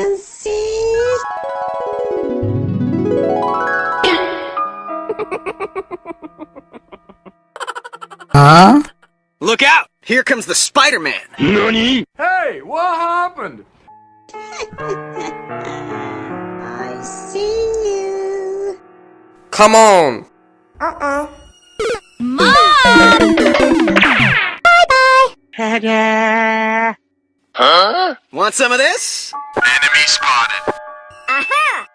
fancy. Huh? Look out! Here comes the Spider-Man! Nani? Hey, what happened? I see you. Come on. Mom! Bye-bye. Huh? Want some of this? Enemy spotted. Aha!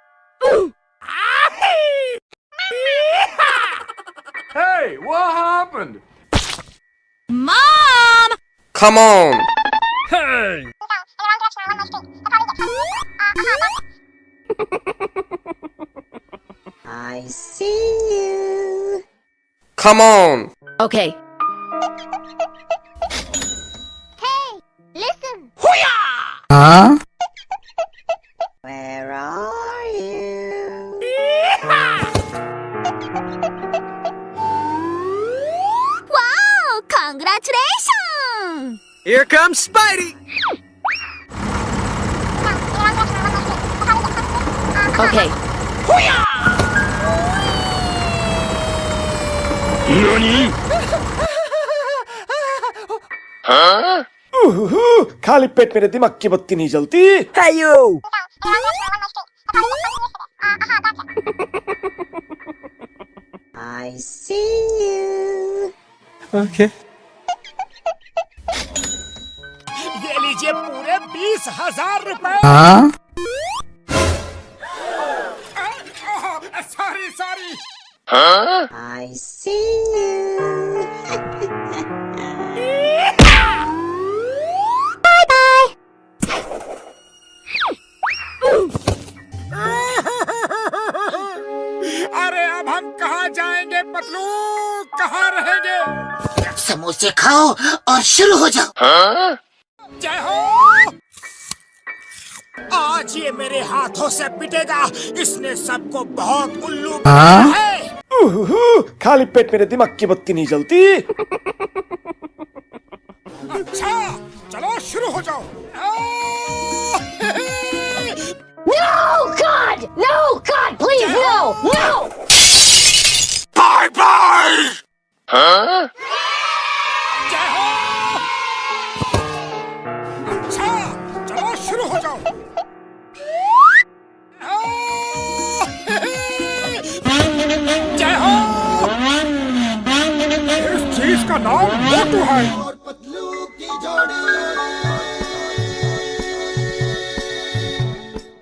Hey, what happened? Mom! Come on. Hey! I see you. Come on. Okay. Hey, listen. Huh? Where are you? Wow, congratulations. Here comes Spidey! Okay. Nani? Huh? खाली पेट मेरे दिमाग की बत्ती नहीं जलती। Hey you. I see you. Okay. ये लीजिए पूरे 20,000 रुपए। Huh? Sorry. Huh? I see you. अरे अब हम कहाँ जाएंगे पतलू? कहाँ रहेंगे? समोसे खाओ और शुरू हो जाओ। Huh? जय हो। आज ये मेरे हाथों से पिटेगा। इसने सबको बहुत उल्लू बनाया है। खाली पेट मेरे दिमाग की बत्ती नहीं जलती। अच्छा, चलो शुरू हो जाओ। No, God! No, God, please, no! No! Bye bye. Huh? जय हो। अच्छा, चलो शुरू हो जाओ। जय हो। इस चीज का नाम मोटू है। और पतलू की जोड़ी